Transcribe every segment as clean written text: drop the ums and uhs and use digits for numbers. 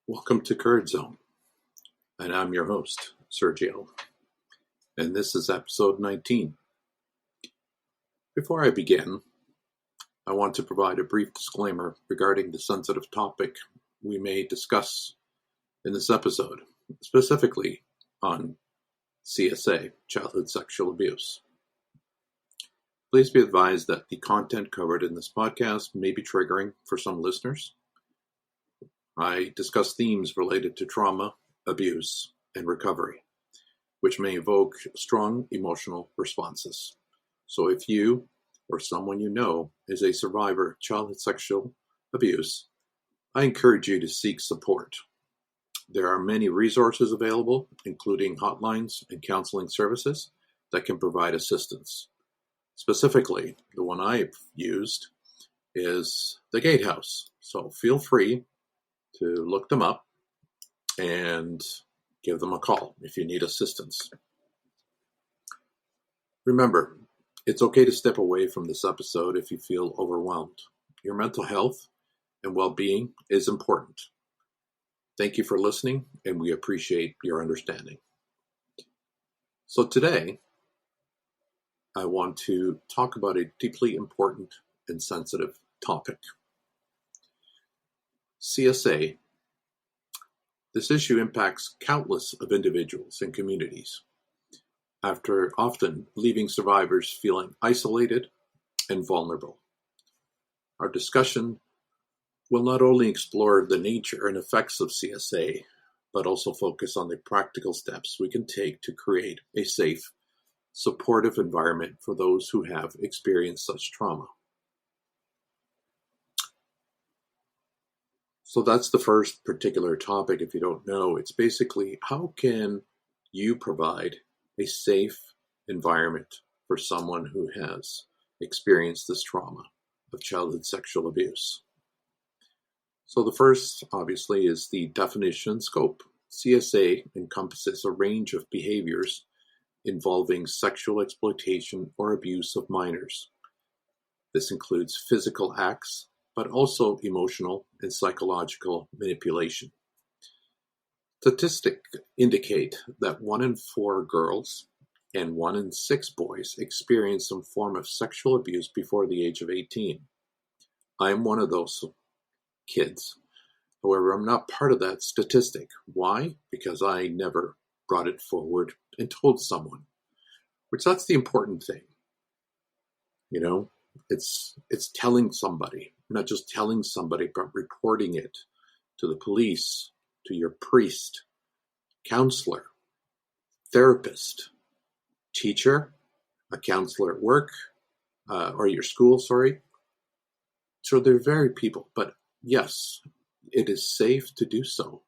Welcome to Courage Zone, and I'm your host, Sergio, and this is episode 19. Before I begin, I want to provide a brief disclaimer regarding the sensitive topic we may discuss in this episode, specifically on CSA, childhood sexual abuse. Please be advised that the content covered in this podcast may be triggering for some listeners. I discuss themes related to trauma, abuse, and recovery, which may evoke strong emotional responses. So if you or someone you know is a survivor of childhood sexual abuse, I encourage you to seek support. There are many resources available, including hotlines and counseling services that can provide assistance. Specifically, the one I've used is the Gatehouse. So feel free to look them up and give them a call if you need assistance. Remember, it's okay to step away from this episode if you feel overwhelmed. Your mental health and well-being is important. Thank you for listening, and we appreciate your understanding. So today, I want to talk about a deeply important and sensitive topic. CSA. This issue impacts countless of individuals and communities, after often leaving survivors feeling isolated and vulnerable. Our discussion will not only explore the nature and effects of CSA, but also focus on the practical steps we can take to create a safe, supportive environment for those who have experienced such trauma. So that's the first particular topic. If you don't know, it's basically how can you provide a safe environment for someone who has experienced this trauma of childhood sexual abuse. So the first, obviously, is the definition and scope. CSA encompasses a range of behaviors involving sexual exploitation or abuse of minors. This includes physical acts, but also emotional and psychological manipulation. Statistics indicate that 1 in 4 girls and 1 in 6 boys experience some form of sexual abuse before the age of 18. I'm one of those kids. However, I'm not part of that statistic. Why? Because I never brought it forward and told someone, which that's the important thing. You know, it's telling somebody, not just telling somebody, but reporting it to the police, to your priest, counselor, therapist, teacher, a counselor at work, or your school, sorry. So they're varied people, but yes, it is safe to do so.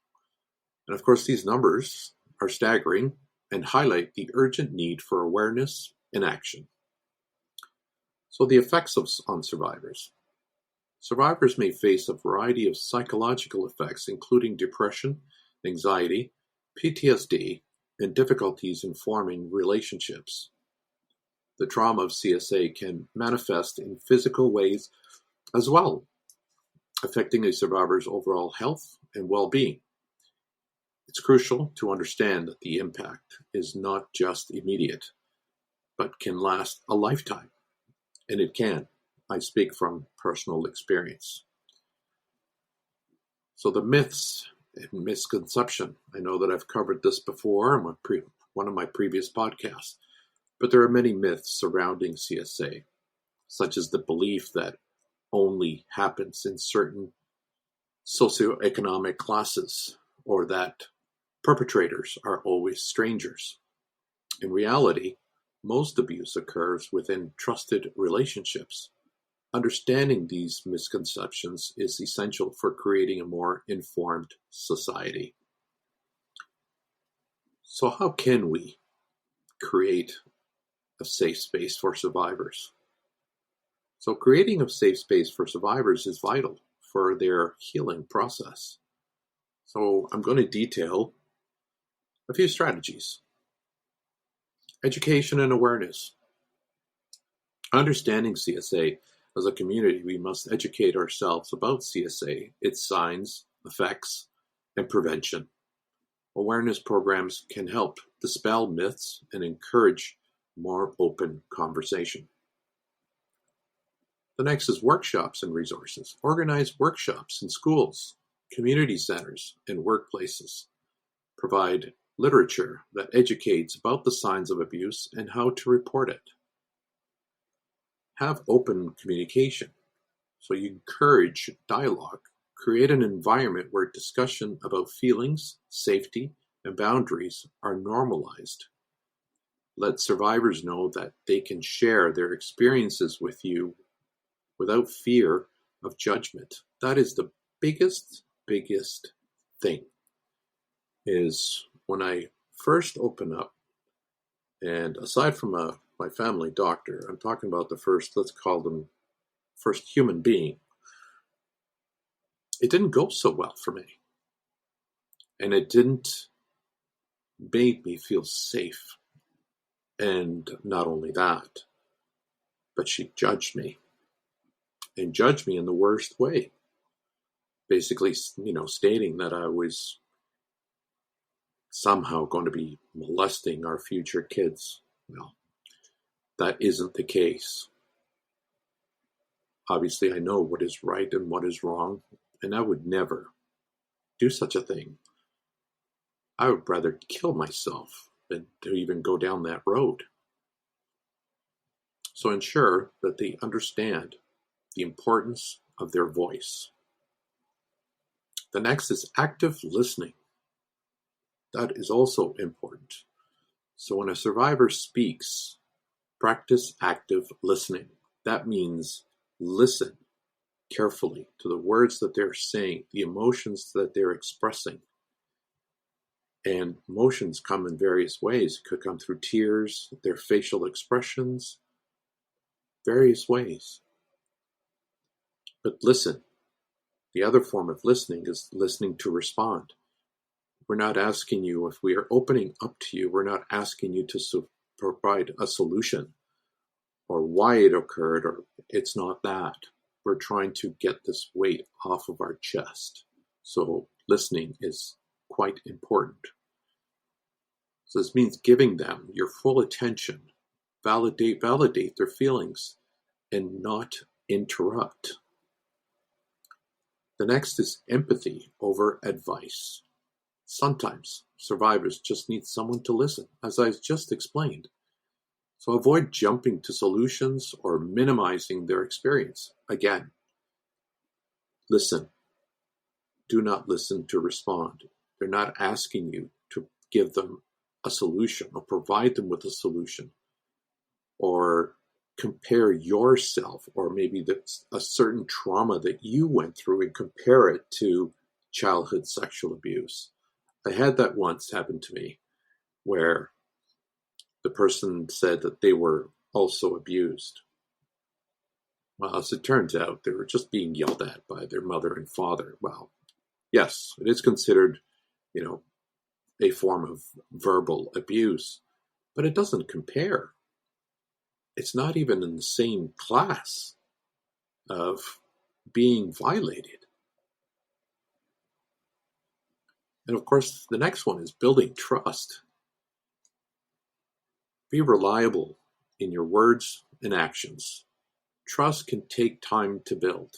And of course, these numbers are staggering and highlight the urgent need for awareness and action. So the effects on survivors. Survivors may face a variety of psychological effects, including depression, anxiety, PTSD, and difficulties in forming relationships. The trauma of CSA can manifest in physical ways as well, affecting a survivor's overall health and well-being. It's crucial to understand that the impact is not just immediate, but can last a lifetime. And it can. I speak from personal experience. So the myths and misconception. I know that I've covered this before in one of my previous podcasts, but there are many myths surrounding CSA, such as the belief that only happens in certain socioeconomic classes, or that perpetrators are always strangers. In reality, most abuse occurs within trusted relationships. Understanding these misconceptions is essential for creating a more informed society. So how can we create a safe space for survivors? So creating a safe space for survivors is vital for their healing process. So I'm going to detail a few strategies. Education and awareness. Understanding CSA as a community, we must educate ourselves about CSA, its signs, effects, and prevention. Awareness programs can help dispel myths and encourage more open conversation. The next is workshops and resources. Organize workshops in schools, community centers, and workplaces. Provide literature that educates about the signs of abuse and how to report it. Have open communication. So you encourage dialogue. Create an environment where discussion about feelings, safety, and boundaries are normalized. Let survivors know that they can share their experiences with you without fear of judgment. That is the biggest thing, is when I first open up, and aside from my family doctor, I'm talking about the first, let's call them first human being. It didn't go so well for me. And it didn't make me feel safe. And not only that, but she judged me. And judged me in the worst way. Basically, stating that I was somehow going to be molesting our future kids. Well, that isn't the case. Obviously, I know what is right and what is wrong, and I would never do such a thing. I would rather kill myself than to even go down that road. So ensure that they understand the importance of their voice. The next is active listening. That is also important. So when a survivor speaks, practice active listening. That means listen carefully to the words that they're saying, the emotions that they're expressing. And emotions come in various ways. It could come through tears, their facial expressions, various ways. But listen. The other form of listening is listening to respond. We're not asking you, if we are opening up to you, we're not asking you to provide a solution or why it occurred, or it's not that. We're trying to get this weight off of our chest. So listening is quite important. So this means giving them your full attention, validate their feelings, and not interrupt. The next is empathy over advice. Sometimes survivors just need someone to listen, as I just explained. So avoid jumping to solutions or minimizing their experience. Again, listen. Do not listen to respond. They're not asking you to give them a solution or provide them with a solution or compare yourself or maybe a certain trauma that you went through and compare it to childhood sexual abuse. I had that once happen to me where the person said that they were also abused. Well, as it turns out, they were just being yelled at by their mother and father. Well, yes, it is considered, a form of verbal abuse, but it doesn't compare. It's not even in the same class of being violated. And of course, the next one is building trust. Be reliable in your words and actions. Trust can take time to build,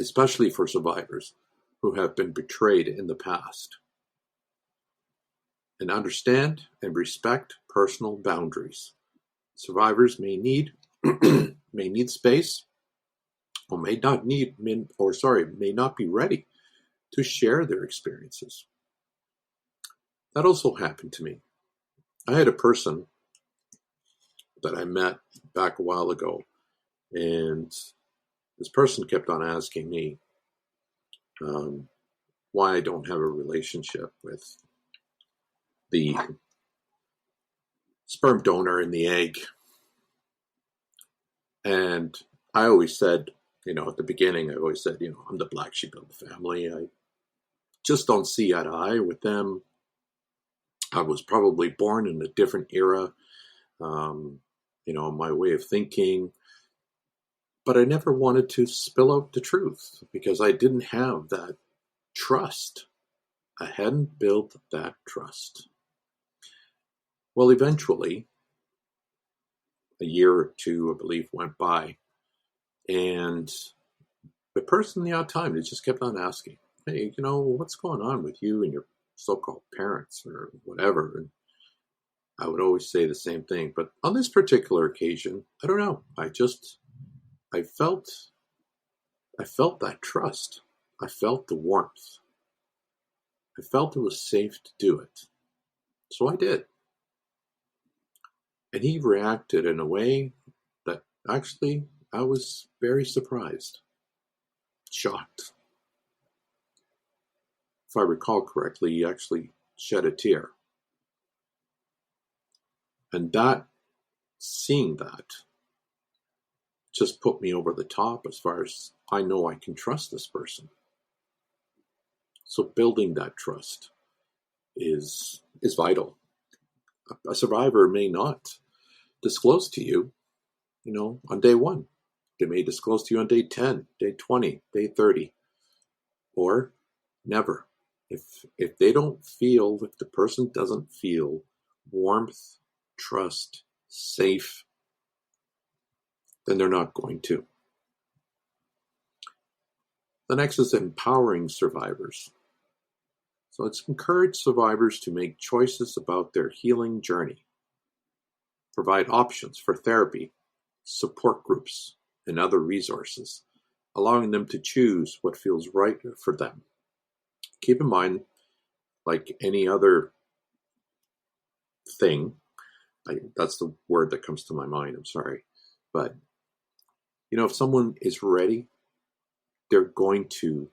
especially for survivors who have been betrayed in the past. And understand and respect personal boundaries. Survivors may need space, or may not be ready to share their experiences. That also happened to me. I had a person that I met back a while ago, and this person kept on asking me why I don't have a relationship with the sperm donor and the egg. And I always said, at the beginning, I always said, I'm the black sheep of the family. I just don't see eye to eye with them. I was probably born in a different era, my way of thinking. But I never wanted to spill out the truth because I didn't have that trust I hadn't built that trust. Well, eventually, a year or two, I believe, went by, and the person the odd time, they just kept on asking, hey, what's going on with you and your so-called parents or whatever? And I would always say the same thing. But on this particular occasion, I don't know. I felt that trust. I felt the warmth. I felt it was safe to do it. So I did. And he reacted in a way that actually I was very surprised, shocked. If I recall correctly, he actually shed a tear. And seeing that just put me over the top as far as I know I can trust this person. So building that trust is vital. A survivor may not disclose to you, on day 1. They may disclose to you on day 10, day 20, day 30, or never. If the person doesn't feel warmth, trust, safe, then they're not going to. The next is empowering survivors. So it's encourage survivors to make choices about their healing journey, provide options for therapy, support groups, and other resources, allowing them to choose what feels right for them. Keep in mind, like any other thing, that's the word that comes to my mind, I'm sorry, but if someone is ready, they're going to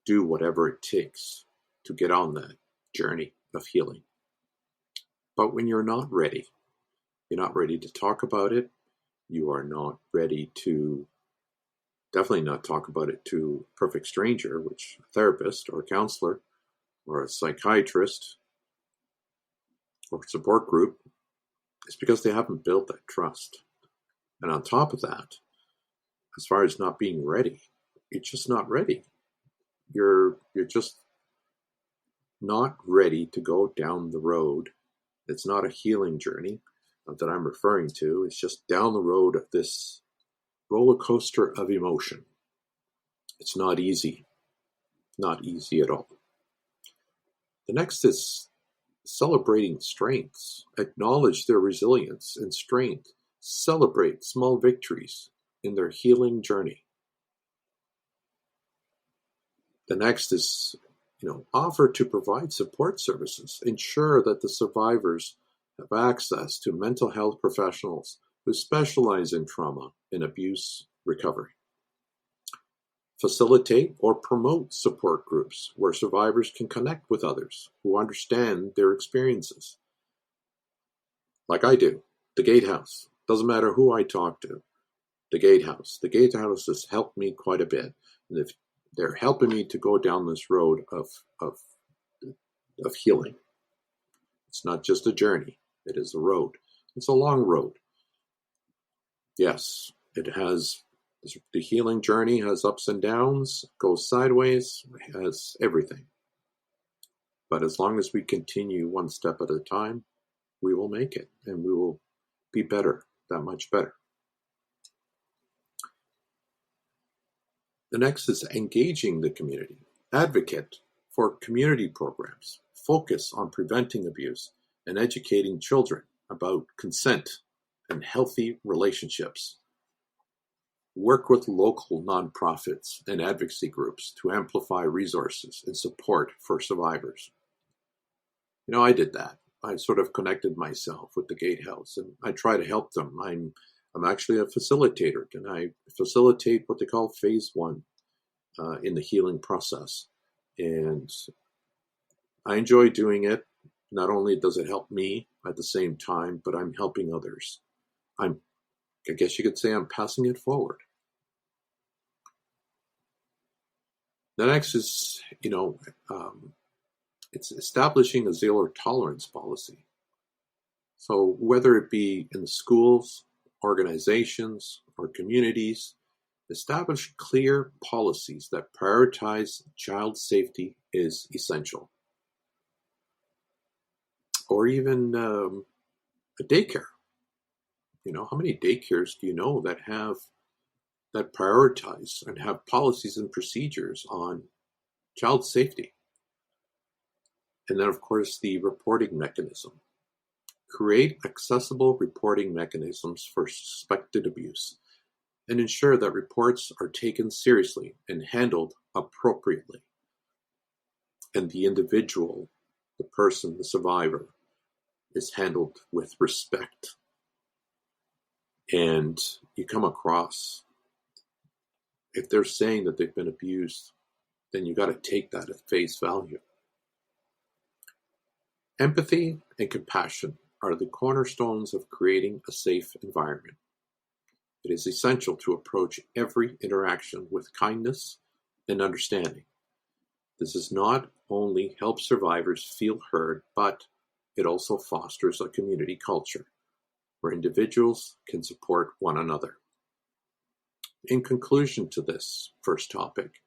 do whatever it takes to get on that journey of healing. But when you're not ready to talk about it, you are not ready to definitely not talk about it to a perfect stranger, which a therapist or a counselor or a psychiatrist or support group, is because they haven't built that trust. And on top of that, as far as not being ready, you're just not ready. You're just not ready to go down the road. It's not a healing journey that I'm referring to. It's just down the road of this roller coaster of emotion. It's not easy. Not easy at all. The next is celebrating strengths. Acknowledge their resilience and strength. Celebrate small victories in their healing journey. The next is, offer to provide support services. Ensure that the survivors have access to mental health professionals who specialize in trauma and abuse recovery. Facilitate or promote support groups where survivors can connect with others who understand their experiences. Like I do, the Gatehouse. Doesn't matter who I talk to. The Gatehouse. The Gatehouse has helped me quite a bit. And if they're helping me to go down this road of healing. It's not just a journey. It is a road. It's a long road. Yes, it has. The healing journey has ups and downs, goes sideways, has everything. But as long as we continue one step at a time, we will make it and we will be better, that much better. The next is engaging the community. Advocate for community programs. Focus on preventing abuse and educating children about consent and healthy relationships. Work with local nonprofits and advocacy groups to amplify resources and support for survivors. I did that. I sort of connected myself with the Gatehouse and I try to help them. I'm actually a facilitator and I facilitate what they call phase 1 in the healing process. And I enjoy doing it. Not only does it help me at the same time, but I'm helping others. I guess you could say I'm passing it forward. The next is, it's establishing a zero tolerance policy. So whether it be in schools, organizations, or communities, Establish clear policies that prioritize child safety is essential. Or even a daycare. How many daycares do you know that prioritize and have policies and procedures on child safety? And then, of course, the reporting mechanism. Create accessible reporting mechanisms for suspected abuse and ensure that reports are taken seriously and handled appropriately. And the individual, the person, the survivor, is handled with respect. And you come across, if they're saying that they've been abused, then you got to take that at face value. Empathy and compassion are the cornerstones of creating a safe environment. It is essential to approach every interaction with kindness and understanding. This does not only help survivors feel heard, but it also fosters a community culture where individuals can support one another. In conclusion to this first topic,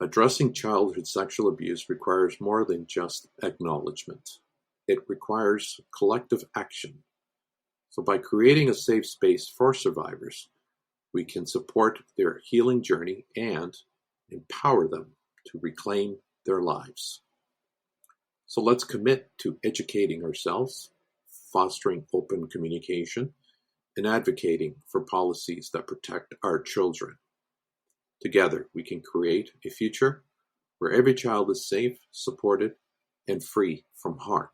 addressing childhood sexual abuse requires more than just acknowledgement. It requires collective action. So by creating a safe space for survivors, we can support their healing journey and empower them to reclaim their lives. So let's commit to educating ourselves, fostering open communication, and advocating for policies that protect our children. Together, we can create a future where every child is safe, supported, and free from harm.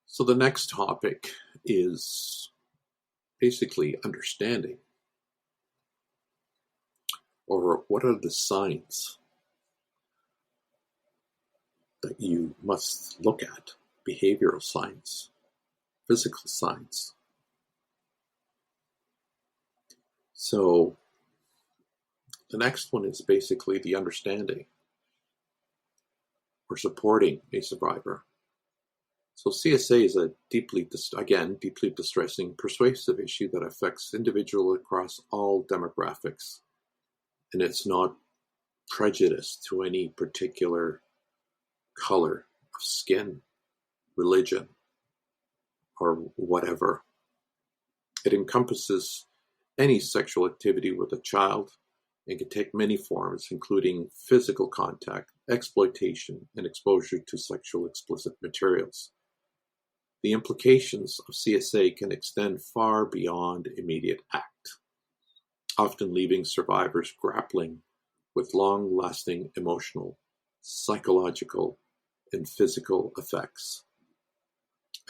So the next topic is basically understanding, or what are the signs that you must look at? Behavioral signs, physical signs. So the next one is basically the understanding or supporting a survivor. So CSA is a deeply distressing, pervasive issue that affects individuals across all demographics. And it's not prejudiced to any particular color of skin, religion, or whatever. It encompasses any sexual activity with a child and can take many forms, including physical contact, exploitation, and exposure to sexual explicit materials. The implications of CSA can extend far beyond immediate act, often leaving survivors grappling with long-lasting emotional, psychological, and physical effects.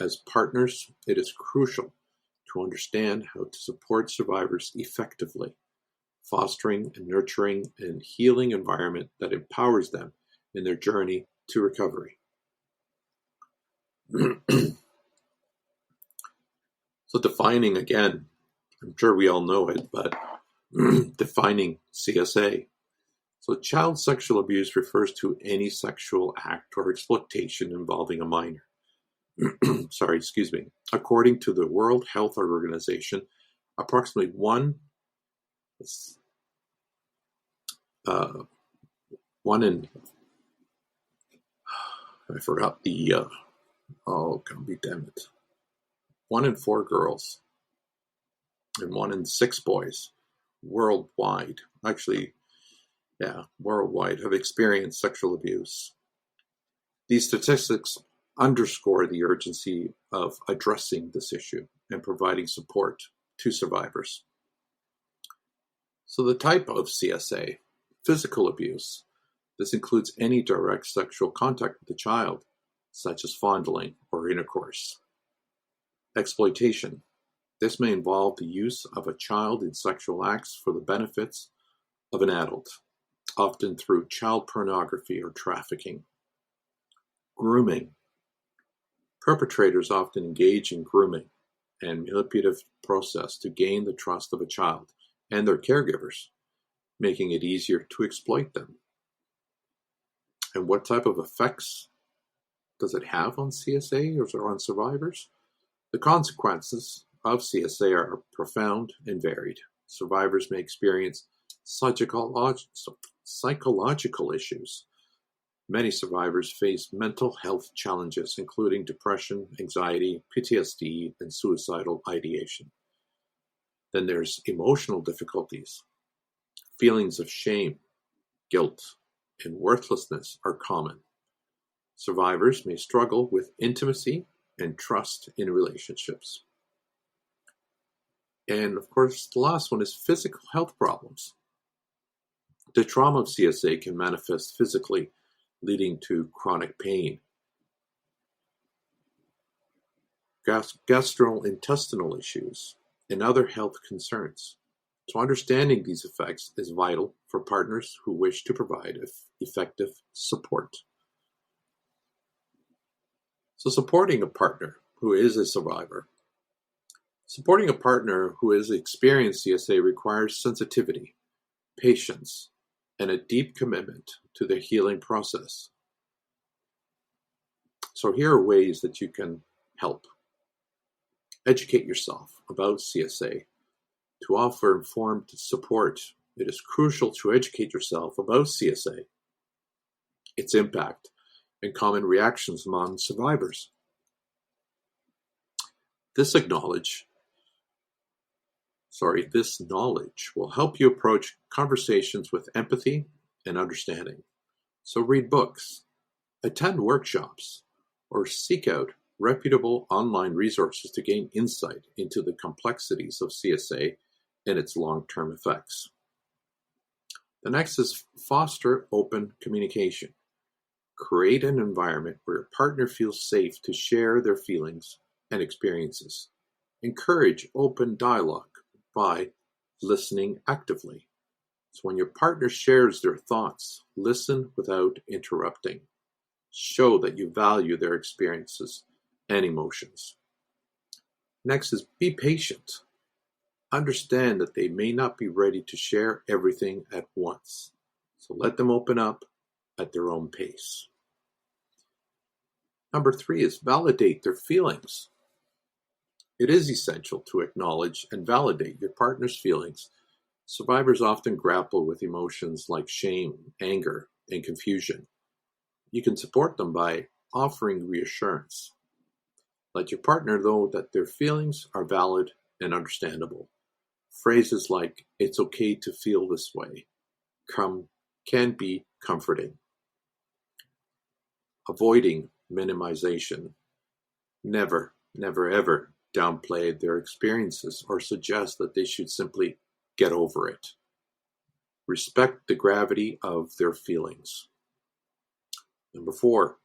As partners, it is crucial to understand how to support survivors effectively, fostering and nurturing a healing environment that empowers them in their journey to recovery. So defining, again, I'm sure we all know it, but defining CSA. So child sexual abuse refers to any sexual act or exploitation involving a minor. According to the World Health Organization, approximately one in, I forgot the, one in 4 girls and 1 in 6 boys worldwide, worldwide, have experienced sexual abuse. These statistics underscore the urgency of addressing this issue and providing support to survivors. So the type of CSA, physical abuse. This includes any direct sexual contact with the child, such as fondling or intercourse. Exploitation. This may involve the use of a child in sexual acts for the benefits of an adult, often through child pornography or trafficking. Grooming. Perpetrators often engage in grooming and manipulative process to gain the trust of a child and their caregivers, making it easier to exploit them. And what type of effects does it have on CSA or on survivors? The consequences of CSA are profound and varied. Survivors may experience psychological issues. Many survivors face mental health challenges, including depression, anxiety, PTSD, and suicidal ideation. Then there's emotional difficulties. Feelings of shame, guilt, and worthlessness are common. Survivors may struggle with intimacy and trust in relationships. And of course, the last one is physical health problems. The trauma of CSA can manifest physically, leading to chronic pain, gastrointestinal issues, and other health concerns. So understanding these effects is vital for partners who wish to provide effective support. So supporting a partner who is a survivor. Supporting a partner who has experienced CSA requires sensitivity, patience, and a deep commitment to the healing process. So here are ways that you can help. Educate yourself about CSA. To offer informed support, it is crucial to educate yourself about CSA, its impact, and common reactions among survivors. This knowledge will help you approach conversations with empathy and understanding. So read books, attend workshops, or seek out reputable online resources to gain insight into the complexities of CSA and its long-term effects. The next is foster open communication. Create an environment where your partner feels safe to share their feelings and experiences. Encourage open dialogue by listening actively. So when your partner shares their thoughts, listen without interrupting. Show that you value their experiences and emotions. Next is be patient. Understand that they may not be ready to share everything at once. So let them open up at their own pace. Number 3 is validate their feelings. It is essential to acknowledge and validate your partner's feelings. Survivors often grapple with emotions like shame, anger, and confusion. You can support them by offering reassurance. Let your partner know that their feelings are valid and understandable. Phrases like, "It's okay to feel this way," can be comforting. Avoiding minimization. Never, ever downplay their experiences or suggest that they should simply get over it. Respect the gravity of their feelings. Number 4,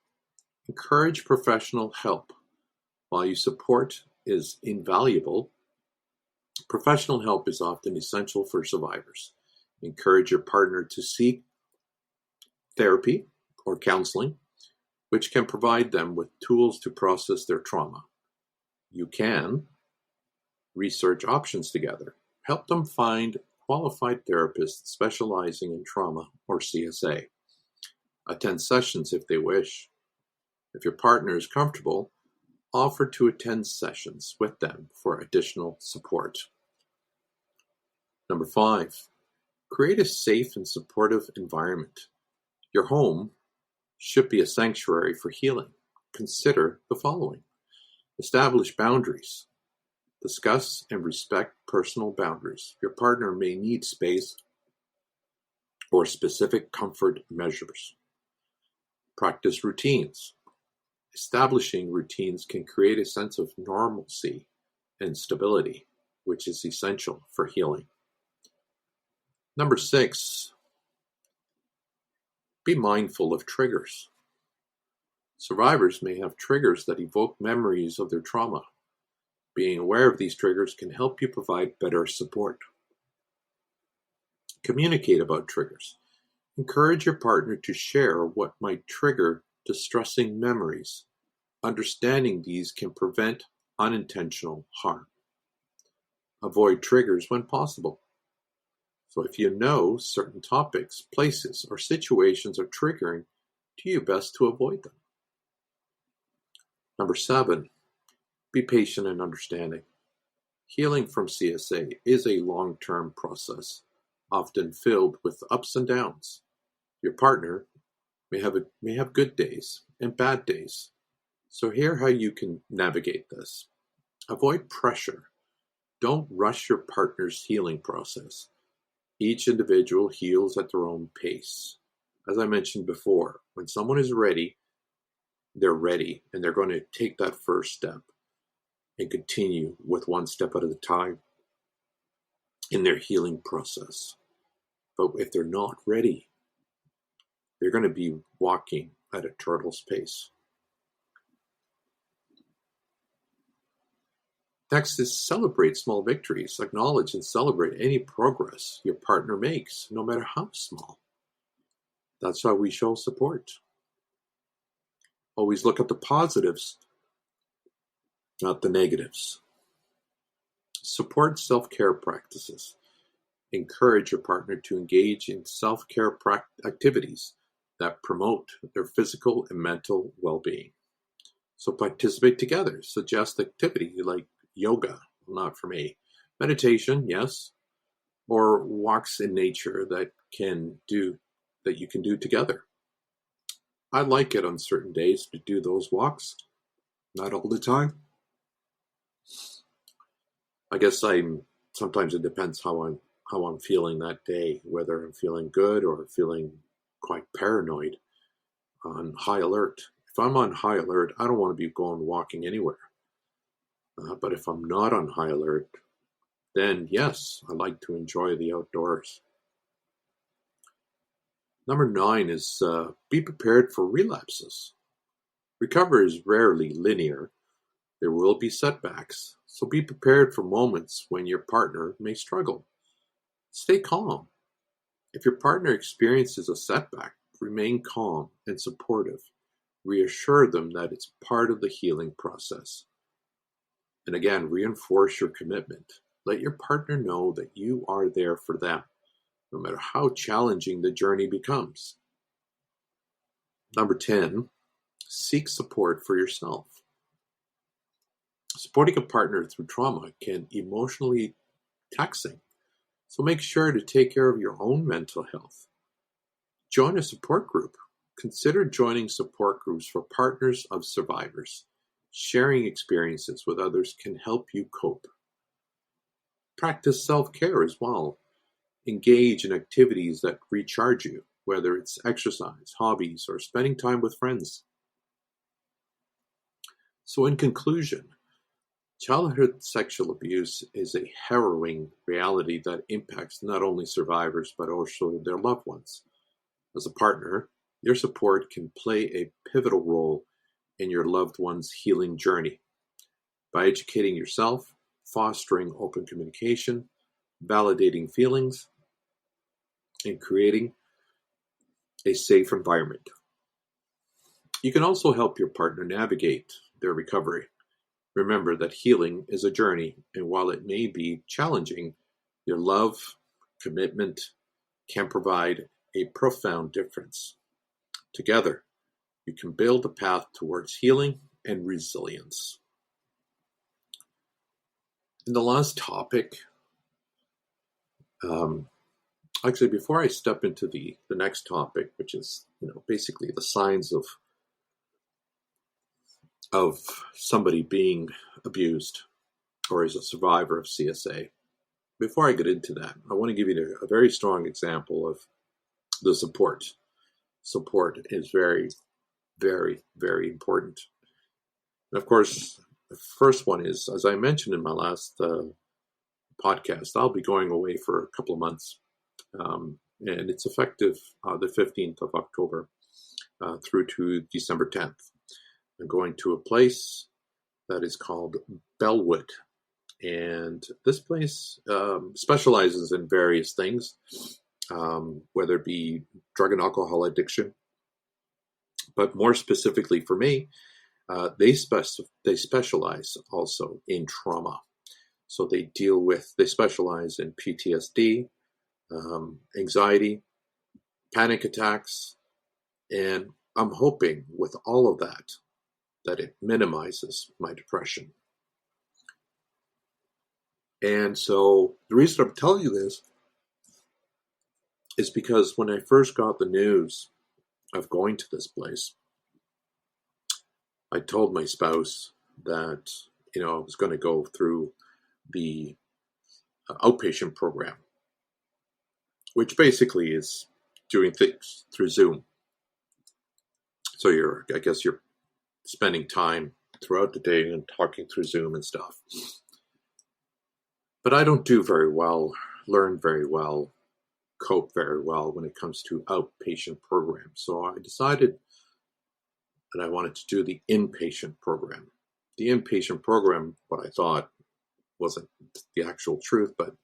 encourage professional help. While your support is invaluable, professional help is often essential for survivors. Encourage your partner to seek therapy or counseling, which can provide them with tools to process their trauma. You can research options together. Help them find qualified therapists specializing in trauma or CSA. Attend sessions if they wish. If your partner is comfortable, offer to attend sessions with them for additional support. Number 5, create a safe and supportive environment. Your home should be a sanctuary for healing. Consider the following. Establish boundaries. Discuss and respect personal boundaries. Your partner may need space or specific comfort measures. Practice routines. Establishing routines can create a sense of normalcy and stability, which is essential for healing. Number 6, be mindful of triggers. Survivors may have triggers that evoke memories of their trauma. Being aware of these triggers can help you provide better support. Communicate about triggers. Encourage your partner to share what might trigger distressing memories. Understanding these can prevent unintentional harm. Avoid triggers when possible. So if you know certain topics, places, or situations are triggering, do your best to avoid them. Number 7, be patient and understanding. Healing from CSA is a long-term process, often filled with ups and downs. Your partner may have good days and bad days. So here how you can navigate this. Avoid pressure. Don't rush your partner's healing process. Each individual heals at their own pace. As I mentioned before, when someone is ready, they're ready and they're going to take that first step and continue with one step at a time in their healing process. But if they're not ready, they're going to be walking at a turtle's pace. Next is celebrate small victories. Acknowledge and celebrate any progress your partner makes, no matter how small. That's how we show support. Always look at the positives, not the negatives. Support self-care practices. Encourage your partner to engage in self-care activities that promote their physical and mental well-being. So participate together. Suggest activity like yoga, not for me. Meditation, yes, or walks in nature that you can do together. I like it on certain days to do those walks, not all the time. I guess sometimes it depends how I'm feeling that day, whether I'm feeling good or feeling quite paranoid, on high alert. If I'm on high alert, I don't want to be going walking anywhere. But if I'm not on high alert, then yes, I like to enjoy the outdoors. Number 9 is be prepared for relapses. Recovery is rarely linear. There will be setbacks, so be prepared for moments when your partner may struggle. Stay calm. If your partner experiences a setback, remain calm and supportive. Reassure them that it's part of the healing process. And again, reinforce your commitment. Let your partner know that you are there for them, no matter how challenging the journey becomes. Number 10, seek support for yourself. Supporting a partner through trauma can emotionally taxing, so make sure to take care of your own mental health. Join a support group. Consider joining support groups for partners of survivors. Sharing experiences with others can help you cope. Practice self-care as well. Engage in activities that recharge you, whether it's exercise, hobbies, or spending time with friends. So in conclusion, childhood sexual abuse is a harrowing reality that impacts not only survivors, but also their loved ones. As a partner, your support can play a pivotal role in your loved one's healing journey. By educating yourself, fostering open communication, validating feelings, and creating a safe environment. You can also help your partner navigate their recovery. Remember that healing is a journey, and while it may be challenging, your love, commitment can provide a profound difference. Together, you can build a path towards healing and resilience. And the last topic, actually, before I step into the next topic, which is basically the signs of somebody being abused or is a survivor of CSA. Before I get into that, I want to give you a very strong example of the support. Support is very, very, very important. And of course, the first one is, as I mentioned in my last podcast, I'll be going away for a couple of months. And it's effective the 15th of October through to December 10th. I'm going to a place that is called Bellwood. And this place specializes in various things, whether it be drug and alcohol addiction. But more specifically for me, they specialize also in trauma. So they specialize in PTSD, anxiety, panic attacks, and I'm hoping with all of that it minimizes my depression. And so the reason I'm telling you this is because when I first got the news of going to this place, I told my spouse that, I was going to go through the outpatient program, which basically is doing things through Zoom. So I guess you're spending time throughout the day and talking through Zoom and stuff. But I don't do very well, learn very well, cope very well when it comes to outpatient programs. So I decided that I wanted to do the inpatient program. The inpatient program, what I thought wasn't the actual truth, but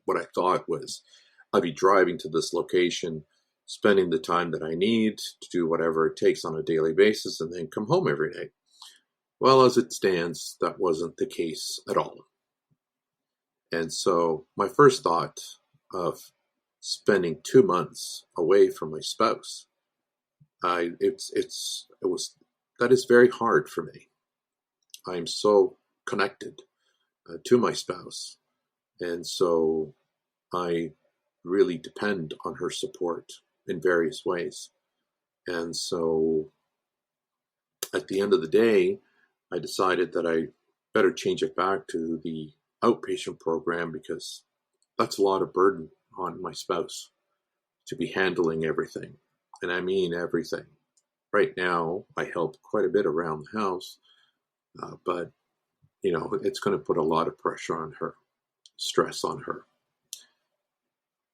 what I thought was I'd be driving to this location, spending the time that I need to do whatever it takes on a daily basis, and then come home every day. Well, as it stands, that wasn't the case at all. And so my first thought of spending 2 months away from my spouse, that is very hard for me. I'm so connected to my spouse, and so I really depend on her support in various ways. And so at the end of the day, I decided that I better change it back to the outpatient program, because that's a lot of burden on my spouse to be handling everything. And I mean everything. Right now, I help quite a bit around the house, but it's going to put a lot of pressure on her, stress on her.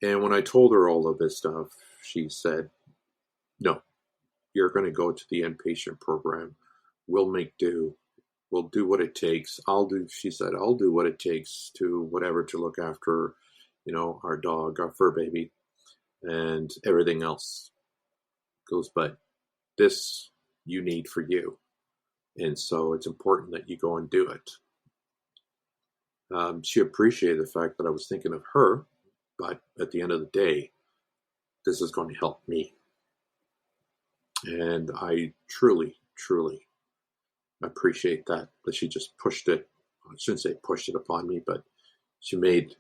And when I told her all of this stuff, she said, no, you're going to go to the inpatient program. We'll make do. We'll do what it takes. She said, I'll do what it takes to look after, our dog, our fur baby, and everything else. Goes, but this you need for you. And so it's important that you go and do it. She appreciated the fact that I was thinking of her, but at the end of the day, this is going to help me. And I truly, truly appreciate that she just pushed it. I shouldn't say pushed it upon me, but she made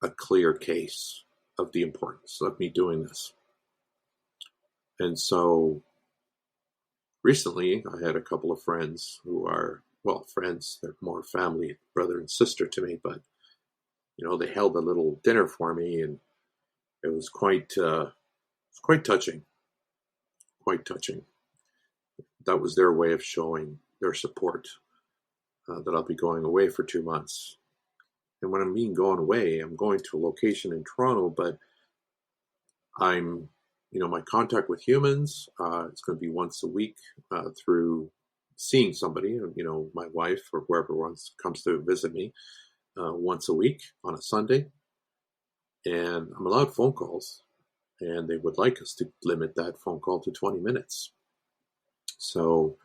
a clear case of the importance of me doing this. And so recently I had a couple of friends who are, friends, they're more family, brother and sister to me, but they held a little dinner for me, and it was quite touching. Quite touching. That was their way of showing their support, that I'll be going away for 2 months. And when I mean going away, I'm going to a location in Toronto, but I'm, my contact with humans, it's going to be once a week through seeing somebody, my wife or whoever comes to visit me once a week on a Sunday. And I'm allowed phone calls, and they would like us to limit that phone call to 20 minutes. So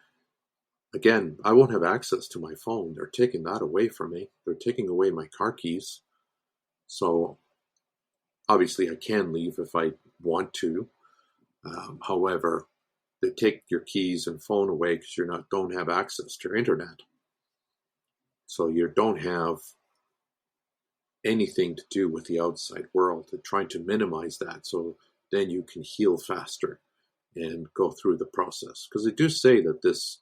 again, I won't have access to my phone. They're taking that away from me. They're taking away my car keys. So obviously I can leave if I want to. However, they take your keys and phone away because you don't have access to your internet. So you don't have anything to do with the outside world. They're trying to minimize that so then you can heal faster and go through the process. Because they do say that this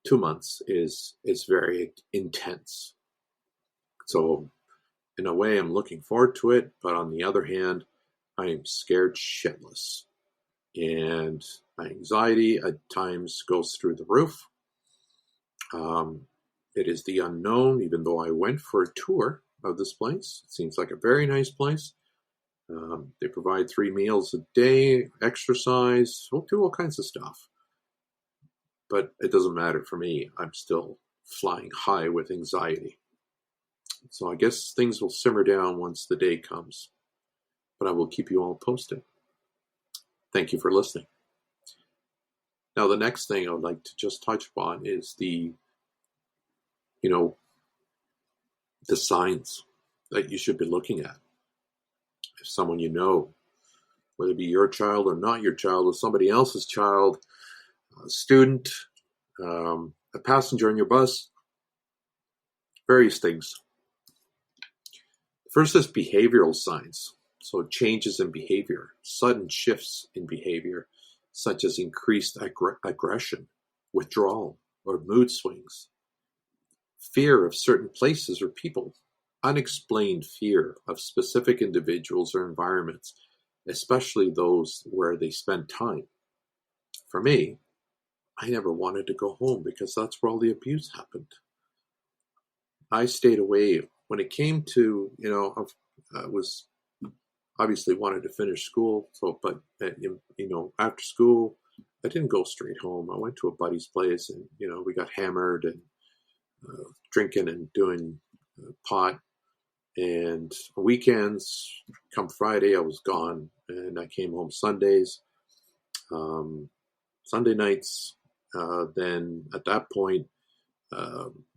2 months is very intense. So in a way, I'm looking forward to it, but on the other hand, I am scared shitless. And my anxiety at times goes through the roof. It is the unknown, even though I went for a tour of this place. It seems like a very nice place. They provide 3 meals a day, exercise, do all kinds of stuff. But it doesn't matter for me. I'm still flying high with anxiety. So I guess things will simmer down once the day comes. But I will keep you all posted. Thank you for listening. Now, the next thing I would like to just touch upon is the signs that you should be looking at. If someone whether it be your child or not your child, or somebody else's child, a student, a passenger on your bus, various things. First is behavioral signs. So changes in behavior, sudden shifts in behavior, such as increased aggression, withdrawal, or mood swings. Fear of certain places or people, unexplained fear of specific individuals or environments, especially those where they spend time. For me, I never wanted to go home because that's where all the abuse happened. I stayed away. When it came to, I was obviously wanted to finish school, after school, I didn't go straight home. I went to a buddy's place, and we got hammered and drinking and doing pot. And weekends, come Friday, I was gone, and I came home Sundays, Sunday nights. Then at that point,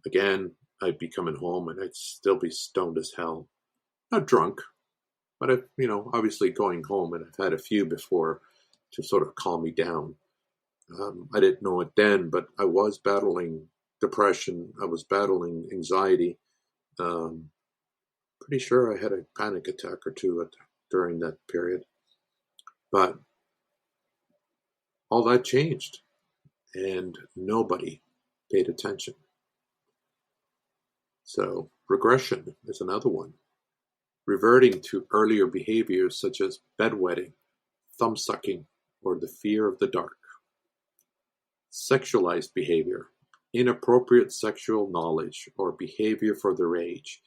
again, I'd be coming home, and I'd still be stoned as hell. Not drunk, but obviously going home, and I've had a few before to sort of calm me down. I didn't know it then, but I was battling depression. I was battling anxiety. Pretty sure I had a panic attack or two during that period. But all that changed, and nobody paid attention. So regression is another one. Reverting to earlier behaviors such as bedwetting, thumb-sucking, or the fear of the dark. Sexualized behavior, inappropriate sexual knowledge or behavior for their age,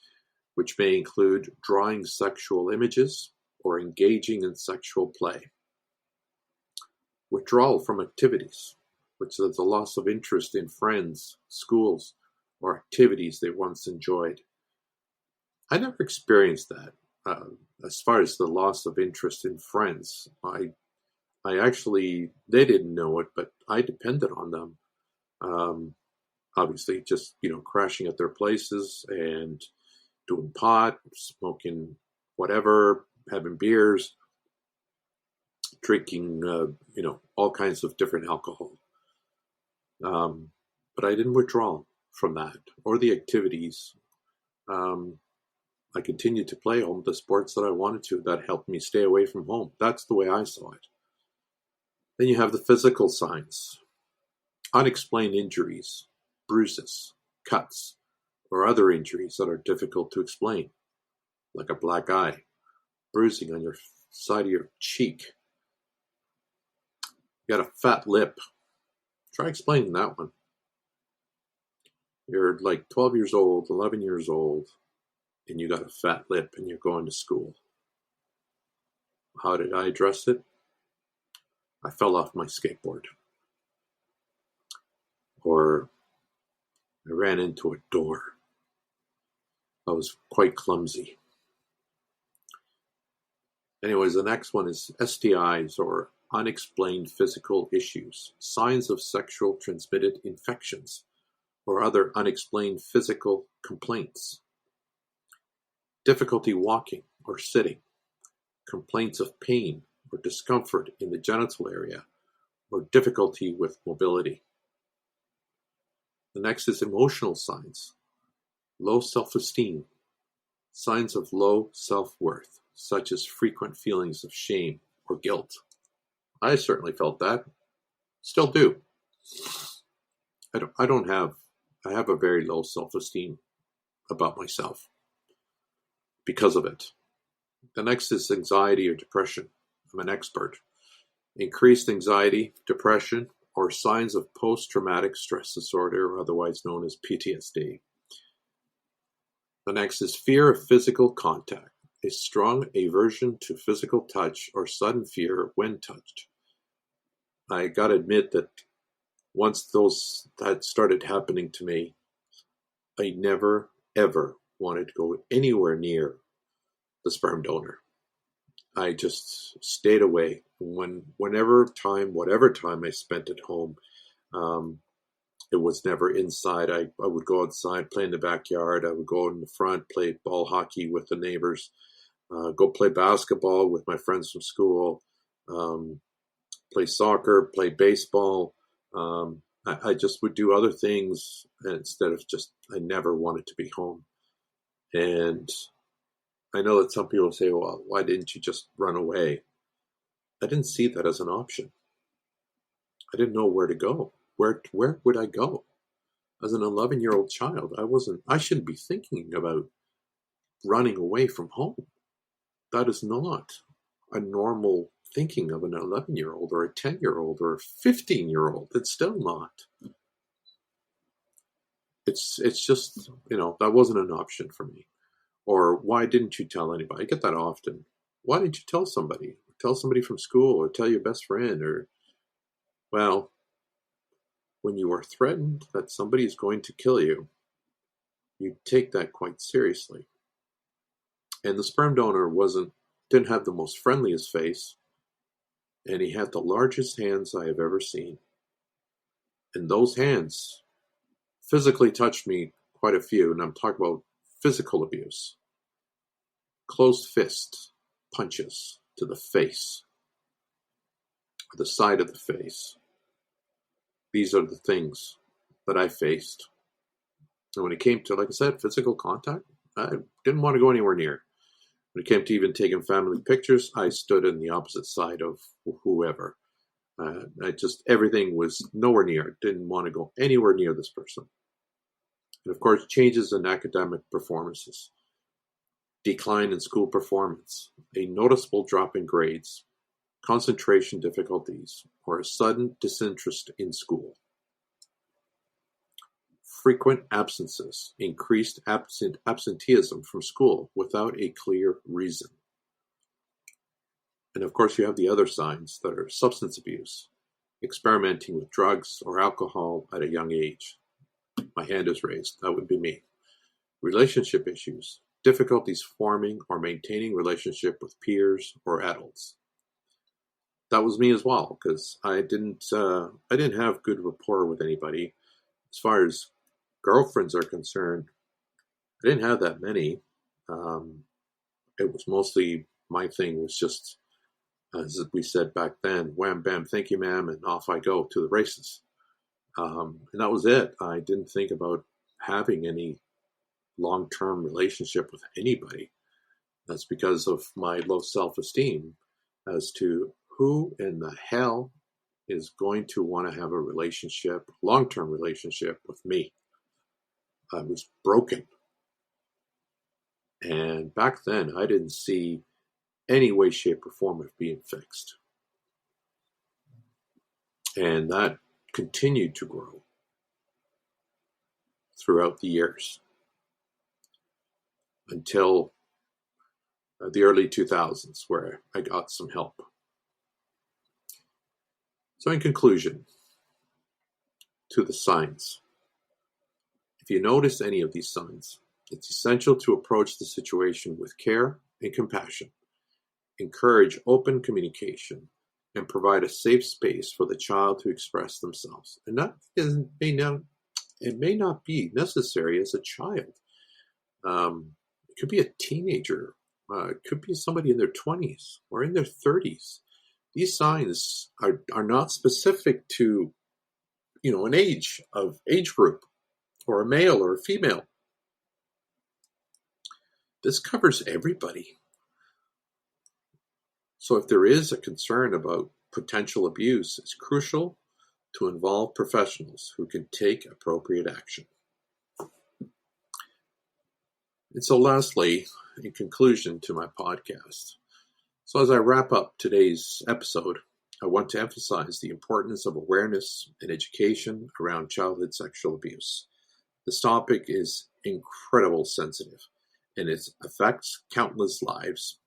which may include drawing sexual images or engaging in sexual play. Withdrawal from activities, which is the loss of interest in friends, schools, or activities they once enjoyed. I never experienced that. As far as the loss of interest in friends, I actually, they didn't know it, but I depended on them. Obviously, just, crashing at their places and doing pot, smoking whatever, having beers, drinking, all kinds of different alcohol. But I didn't withdraw from that or the activities. I continued to play home the sports that I wanted to. That helped me stay away from home. That's the way I saw it. Then you have the physical signs. Unexplained injuries, bruises, cuts, or other injuries that are difficult to explain, like a black eye, bruising on your side of your cheek. You got a fat lip. Try explaining that one. You're like 12 years old, 11 years old, and you got a fat lip and you're going to school. How did I address it? I fell off my skateboard. Or I ran into a door. I was quite clumsy. Anyways, the next one is STIs, or unexplained physical issues, signs of sexual transmitted infections, or other unexplained physical complaints. Difficulty walking or sitting, complaints of pain or discomfort in the genital area, or difficulty with mobility. The next is emotional signs, low self-esteem, signs of low self-worth, such as frequent feelings of shame or guilt. I certainly felt that, still do. I have a very low self-esteem about myself because of it. The next is anxiety or depression. I'm an expert. Increased anxiety, depression, or signs of post-traumatic stress disorder, or otherwise known as PTSD. The next is fear of physical contact, a strong aversion to physical touch or sudden fear when touched. I gotta admit that once that started happening to me, I never, ever wanted to go anywhere near the sperm donor. I just stayed away. Whatever time I spent at home, it was never inside. I would go outside, play in the backyard. I would go in the front, play ball hockey with the neighbors, go play basketball with my friends from school, play soccer, play baseball. I just would do other things instead of I never wanted to be home. And I know that some people say, well, why didn't you just run away? I didn't see that as an option. I didn't know where to go. Where would I go? As an 11-year-old child, I shouldn't be thinking about running away from home. That is not a normal thinking of an 11-year-old or a 10-year-old or a 15-year-old. It's still not. It's just, that wasn't an option for me. Or why didn't you tell anybody? I get that often. Why didn't you tell somebody? Tell somebody from school or tell your best friend well, when you are threatened that somebody is going to kill you, you take that quite seriously. And the sperm donor didn't have the most friendliest face, and he had the largest hands I have ever seen. And those hands physically touched me quite a few, and I'm talking about physical abuse. Closed fist punches to the face, or the side of the face. These are the things that I faced. And when it came to, like I said, physical contact, I didn't want to go anywhere near. When it came to even taking family pictures, I stood on the opposite side of whoever. Everything was nowhere near. Didn't want to go anywhere near this person. And of course, changes in academic performances, decline in school performance, a noticeable drop in grades, concentration difficulties, or a sudden disinterest in school. Frequent absences, increased absenteeism from school without a clear reason. And of course, you have the other signs that are substance abuse, experimenting with drugs or alcohol at a young age. My hand is raised. That would be me. Relationship issues, difficulties forming or maintaining relationship with peers or adults. That was me as well, because I didn't have good rapport with anybody. As far as girlfriends are concerned, I didn't have that many. It was mostly, my thing was just, as we said back then, wham, bam, thank you, ma'am, and off I go to the races. And that was it. I didn't think about having any long-term relationship with anybody. That's because of my low self-esteem as to who in the hell is going to want to have a long-term relationship with me. I was broken. And back then, I didn't see any way, shape, or form of being fixed. And that continued to grow throughout the years until the early 2000s, where I got some help. So in conclusion, to the signs. If you notice any of these signs, it's essential to approach the situation with care and compassion, encourage open communication, and provide a safe space for the child to express themselves. And it may not be necessary as a child. It could be a teenager. It could be somebody in their 20s or in their 30s. These signs are not specific to, an age group, or a male or a female. This covers everybody. So if there is a concern about potential abuse, it's crucial to involve professionals who can take appropriate action. And so lastly, in conclusion to my podcast, so as I wrap up today's episode, I want to emphasize the importance of awareness and education around childhood sexual abuse. This topic is incredibly sensitive, and it affects countless lives.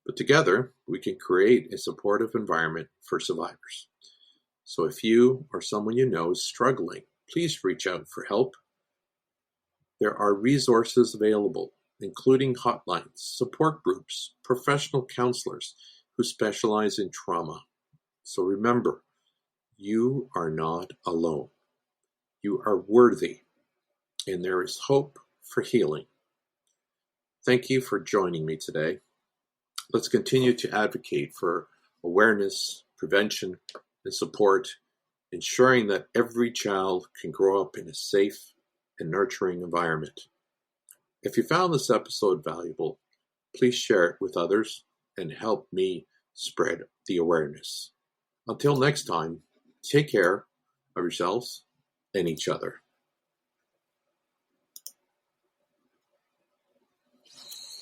But together, we can create a supportive environment for survivors. So if you or someone you know is struggling, please reach out for help. There are resources available, including hotlines, support groups, professional counselors who specialize in trauma. So remember, you are not alone. You are worthy, and there is hope for healing. Thank you for joining me today. Let's continue to advocate for awareness, prevention, and support, ensuring that every child can grow up in a safe and nurturing environment. If you found this episode valuable, Please share it with others and help me spread the awareness. Until next time, take care of yourselves and each other.